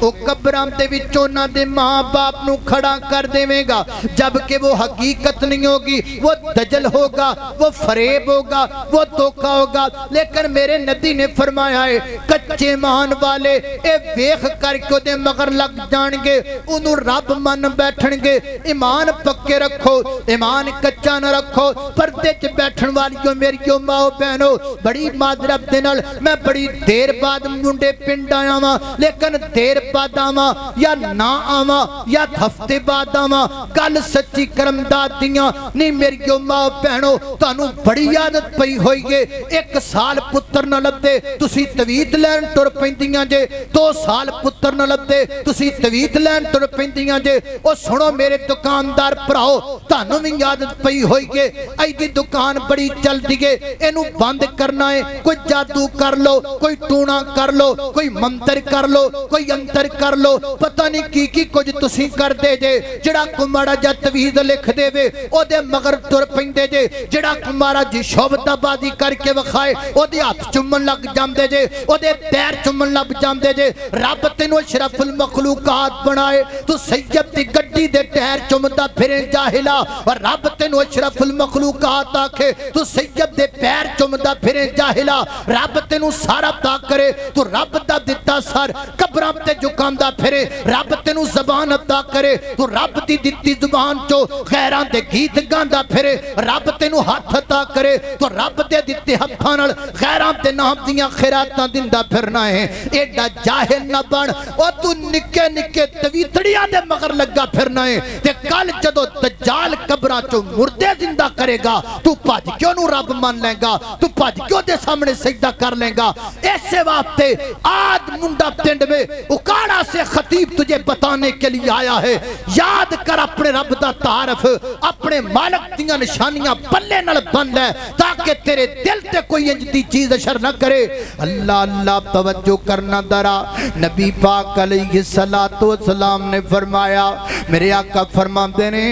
وہ قبراں دے وچ انہاں دے ماں باپ نو کھڑا کر دیوے گا، جبکہ وہ حقیقت نہیں ہوگی، وہ دجل ہوگا، وہ فریب ہوگا، وہ دھوکا ہوگا۔ لیکن میرے نبی نے فرمایا ہے کچے مان والے اے ویکھ کر کے دے مگر لگ جان گے، انہوں رب من بیٹھن گے۔ ایمان پکے رکھو، ایمان کچا نہ رکھو۔ پردے چ بیٹھن والیوں میریوں ماں بہنوں، بڑی معذرت دے نال میں بڑی دیر بعد منڈے پنڈ آیا ہاں، لیکن دیر بعد آواں یا نہ آواں یا ہفتے بعد آواں، گل سچی کرم دادیاں نہیں میریوں ماں بہنوں، تانوں بڑی عادت پئی ہوئی ہے۔ 1 سال پتر نہ لبدے تسی تویت لین ٹر پیندیاں جے، 2 سال پتر نہ لبدے تسی تویت لین ٹر پیندیاں جے۔ او سنو میرے دکاندار بھراؤ، تانوں بھی عادت پئی ہوئی ہے، ایدی دکان بڑی چل دی ہے، اینو بند کرنا ہے، کوئی جادو کر لو، کوئی ٹونا کر لو، کوئی منتر کر لو، کوئی انتر کر لو، پتہ نہیں کی کچھ تسی کر دے جے۔ جڑا کمارا جا تویز لکھ دے وے او دے مگر ٹر پیندے جے، جڑا کمارا جی شوبتہ بازی کر کے وکھائے او دے ہاتھ چومن لگ جاندے جے، او دے پیر چومن لگ جاندے جے۔ رب تینوں اشرف المخلوقات بنائے تو سید دی گڈی دے ٹیر چومدا پھرے جاہلا، اور رب تینوں اشرف المخلوقات آکھے تو سید دے پیر چومدا پھرے جاہلا۔ رب تینوں سارا عطا کرے تو رب دا دتا سر قبراں تے جھکاندا پھرے، رب تینوں زبان عطا کرے تو رب دی دتی زبان چو غیراں دے گیت گاندا پھرے، رب تینوں ہاتھ عطا کرے تو رب دے دتے ہتھاں نال غیراں دے نام دیاں خیراتاں دیندا پھرنا ہے۔ ایڈا جاہل نہ بن، او تو نکے نکے تویتڑیاں دے مگر لگا پھرنا ہے، تے کل جدو دجال قبراں چو مردے زندہ کرے گا تو بھج کیوں نو رب مان لے گا، تو بھج کیوں دے سامنے سجدہ کر لے گا۔ ایسے واسطے آج منڈا پنڈ میں اکاڑا سے خطیب تجھے بتانے کے لیے آیا ہے، یاد کر اپنے رب دا تعارف، اپنے مالک دیاں نشانیاں پلے نال بن لے تاکہ تیرے دل تے کوئی انجدی چیز اشر نہ کرے۔ اللہ اللہ توجہ کرنا درا، نبی پاک علیہ السلام نے فرمایا، میرے آقا فرماندے نے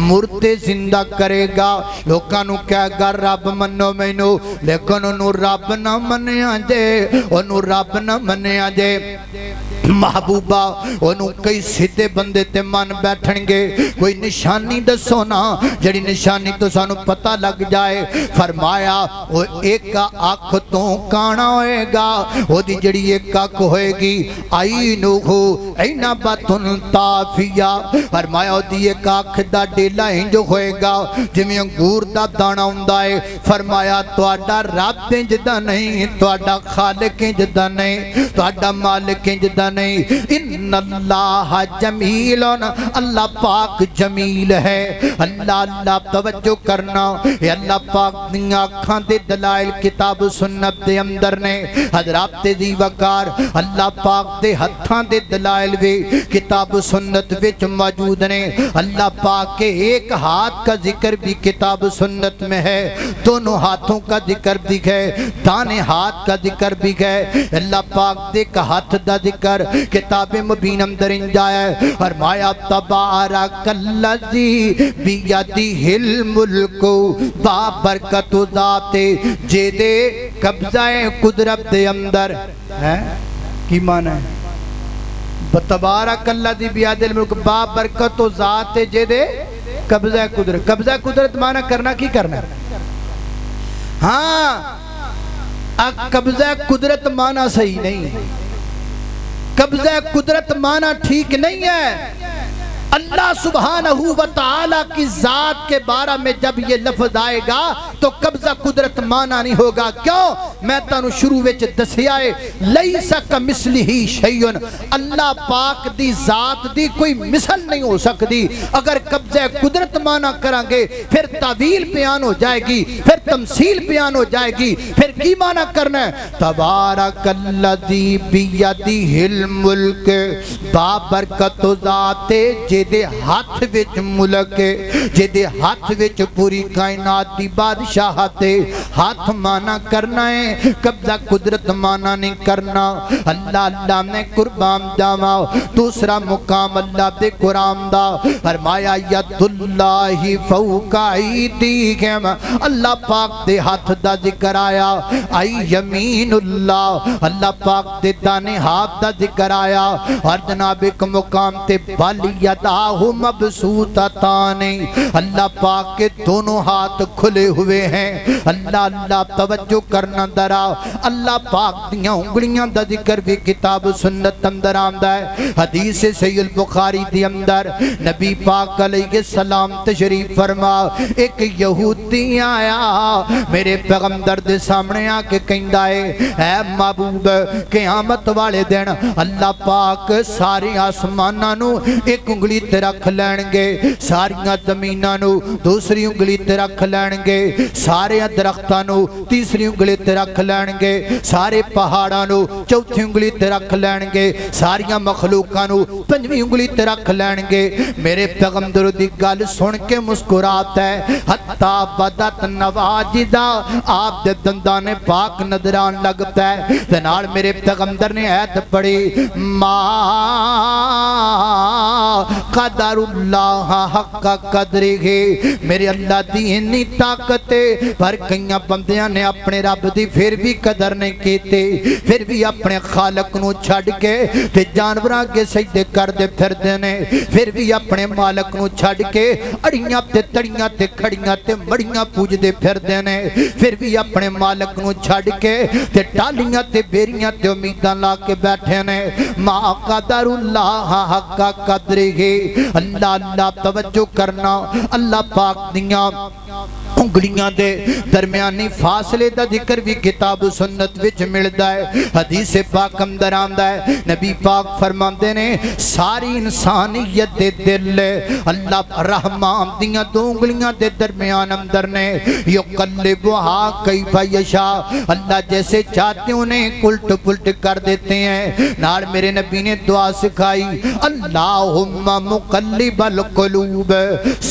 مردے زندہ کرے گا، لوکاں نو کہے گا رب منو مینو، لیکن انہوں رب نہ منیا جے، انہوں رب نہ منیا جے۔ محبوبہ انہوں کئی سیدھے بندے تے من بیٹھن گے، کوئی نشانی دسو نا جڑی نشانی تو سانو پتہ لگ جائے۔ فرمایا وہ ایک آنکھ تو کانا ہوئے گا، وہ دی جڑی ایک آنکھ ہوئے گی آئینوہو اینبتن تافیہ، فرمایا وہ دی ایک آنکھ دا ڈیلا جو ہوئے گا جمیں انگور دا دانا ہوندا ہے۔ فرمایا تواڈا رب انجدہ نہیں، تواڈا خالق انجدہ نہیں، تواڈا مالک انجدہ نہیں۔ ان اللہ جمیل، اللہ پاک جمیل ہے۔ اللہ اللہ توجہ کرنا، اللہ پاک دنیا آنکھاں دے دلائل کتاب سنت دے اندر نے، حضرات دی وقار اللہ پاک دے ہتھاں دے دلائل بھی کتاب سنت وچ موجود نے۔ اللہ پاک کے ایک ہاتھ کا ذکر بھی کتاب سنت میں ہے، دونوں ہاتھوں کا ذکر بھی ہے، دانے ہاتھ کا ذکر بھی ہے۔ اللہ پاک دے کا ہاتھ دا ذکر کتاب مبین اندر انجایا ہے۔ فرمایا تبارک الذی بیدہ الملک بابرکت ذات، جیدے قبضہ قدرت دے اندر ہے کی معنی ہے؟ تبارک الذی بیدہ الملک بابرکت ذات، جیدے قبضہ قدرت۔ قبضہ قدرت معنی کرنا کی کرنا؟ ہاں قبضہ قدرت معنی صحیح نہیں ہے، قبضہ قدرت معنی ٹھیک نہیں ہے۔ اللہ سبحانہ وتعالی کی ذات کے بارے میں جب یہ لفظ آئے گا تو قبضہ قدرت معنی نہیں ہوگا۔ کیوں؟ میں تانوں شروع وچ دسیا ہے لیس کمثلہ شیء، اللہ پاک دی ذات دی کوئی مثل نہیں ہو سکتی۔ اگر قبضہ قدرت معنی کریں گے پھر تعویل بیان ہو جائے گی، پھر تمثیل بیان ہو جائے گی، پھر کی معنی کرنا ہے؟ تبارک الذی بیدہ الملک بابرکت ذات، جیدے ہاتھ وچ ملک، جیدے ہاتھ وچ پوری کائنات دی بادشاہ بادشاہت ہاتھ مانا کرنا ہے، قبضہ قدرت مانا نہیں کرنا۔ اللہ اللہ میں قربان جاواں۔ دوسرا مقام اللہ دے قرآن دا فرمایا ید اللہ فوق ایدیہم، اللہ پاک دے ہاتھ دا ذکر آیا، ای یمین اللہ، اللہ پاک دے دانے ہاتھ دا ذکر آیا، اور جناب ایک مقام تے بل یداہ مبسوطتان، اللہ پاک کے دونوں ہاتھ کھلے ہوئے ہیں۔ اللہ اللہ توجہ کرنا درا، اللہ پاک دیاں انگلیاں دا ذکر بھی کتاب سنت اندر آمدہ ہے۔ حدیث صحیح البخاری دی اندر نبی پاک علیہ السلام تشریف فرما، ایک یہودی آیا میرے پیغمبر دے سامنے آ کے کہندا ہے اے محبوب قیامت والے دن اللہ پاک سارے آسماناں نو ایک انگلی تے رکھ لین گے، ساریاں زمیناں نو دوسری انگلی تے رکھ لین گے، سارے درختاں نو تیسری انگلی تے رکھ لین گے، سارے پہاڑاں نو چوتھی انگلی تے رکھ لین گے، ساریاں مخلوقاں نو پنجویں انگلی تے رکھ لین گے۔ میرے پیغمبر دی گل سن کے مسکراتا ہے، حتی بدت نواجدہ، آپ دے دندان پاک نظران لگتا ہے۔ تنال میرے پیغمبر نے آیت پڑھی، ما قدر اللہ حق قدرہ، میرے اللہ دی انی طاقت ہے، پر کئیاں بندیاں نے اپنے رب دی پھر بھی قدر نہیں کیتے، پھر بھی اپنے خالق نو چھڑ کے تے جانوراں کے سجدے کر دے پھر دینے، پھر بھی اپنے مالک نو چھڑ کے اڑیاں تے تڑیاں تے کھڑیاں تے مڑیاں پوج دے پھر دینے، پھر بھی اپنے مالک نو چھڑ کے تے ٹالیاں تے بیریاں تے امیداں لا کے بیٹھے نے۔ ما قدر اللہ حق قدرہ، اللہ اللہ توجہ کرنا، اللہ پاک دیاں انگلیاں دے درمیانی فاصلے دا ذکر بھی کتاب سنت وچ ملدا ہے۔ حدیث پاک اندر آندا ہے، نبی پاک فرماندے نے ساری انسانیت دے دل اللہ رحمان دیاں دو انگلیاں دے درمیان اندر نے، یقلبھا کیف یشاء، اللہ جیسے چاہتے انہیں الٹ پلٹ کر دیتے ہیں۔ نال میرے نبی نے دعا سکھائی، اللہم مقلب القلوب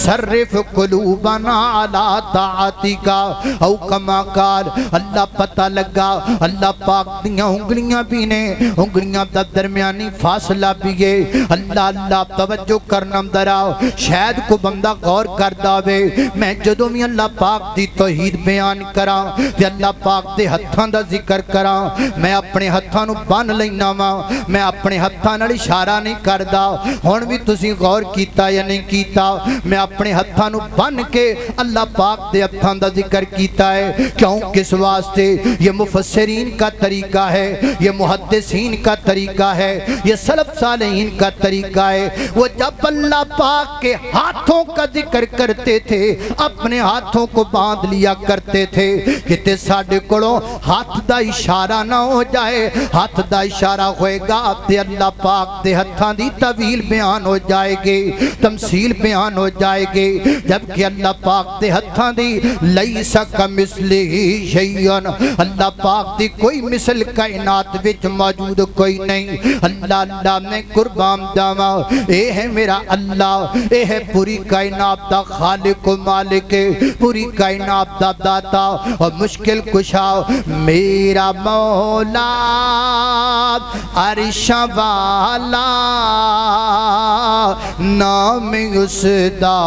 صرف قلوبنا علی طاعتی کا، او کما قال، اللہ پتہ لگا اللہ پاک دیاں انگلیاں بھی نے، انگلیاں دا درمیانی فاصلہ بھی ہے۔ اللہ اللہ توجہ کرنا درا، شاید کو بندہ غور کر داوے میں جدوں بھی اللہ پاک دی توحید بیان کراں تے اللہ پاک دے ہتھاں دا ذکر کراں، میں اپنے ہتھاں نو بن لینا وا، میں اپنے ہتھاں نال اشارہ نہیں کردا۔ ہن بھی تسی غور کیتا یا نہیں کیتا، میں اپنے ہتھاں نو بن کے اللہ پاک دے ہتھاں دا ذکر کیتا ہے، کیوں کس واسطے؟ یہ مفسرین کا طریقہ ہے، یہ محدثین کا طریقہ ہے، یہ سلف صالحین کا طریقہ ہے۔ وہ جب اللہ پاک کے ہاتھوں کا ذکر کرتے تھے اپنے ہاتھوں کو باندھ لیا کرتے تھے کہ ساڈے کولوں ہاتھ دا اشارہ نہ ہو جائے، ہاتھ دا اشارہ ہوئے گا تے اللہ پاک دے ہتھاں دی طویل بیان ہو جائے گی، تمثیل بیان ہو جائے گی، جبکہ اللہ پاک دے ہتھاں دی لیس کمثلہ شیء، اللہ پاک دی کوئی مثل کائنات وچ موجود کوئی نہیں۔ اللہ اللہ میں قربان جاواں، اے ہے میرا اللہ، اے ہے پوری کائنات دا خالق و مالک، پوری کائنات دا داتا اور مشکل کشا، میرا مولا عرش والا، نام اس دا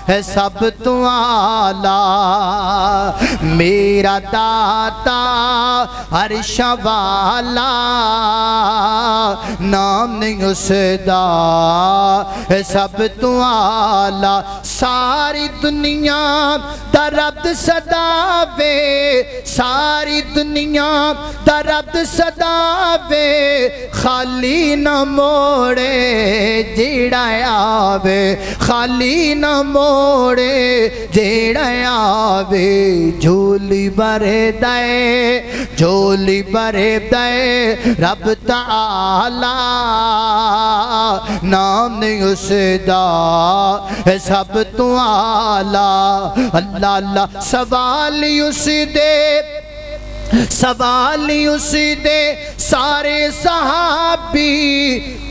ہے سب تو اعلیٰ، میرا داتا عرش والا، نام اس دا ہے سب تو اعلیٰ، ساری دنیا دا رب صدا وے، ساری دنیا دا رب صدا وے، خالی نہ موڑے جیڑا آوے، خالی نہ موڑے جیڑا آوے، جھولی بھرے دے، جھولی بھرے دے رب تعالی، نام اس دا سب تو اعلیٰ۔ اللہ اللہ سوال اس دے، سوال اس دے سارے صحابی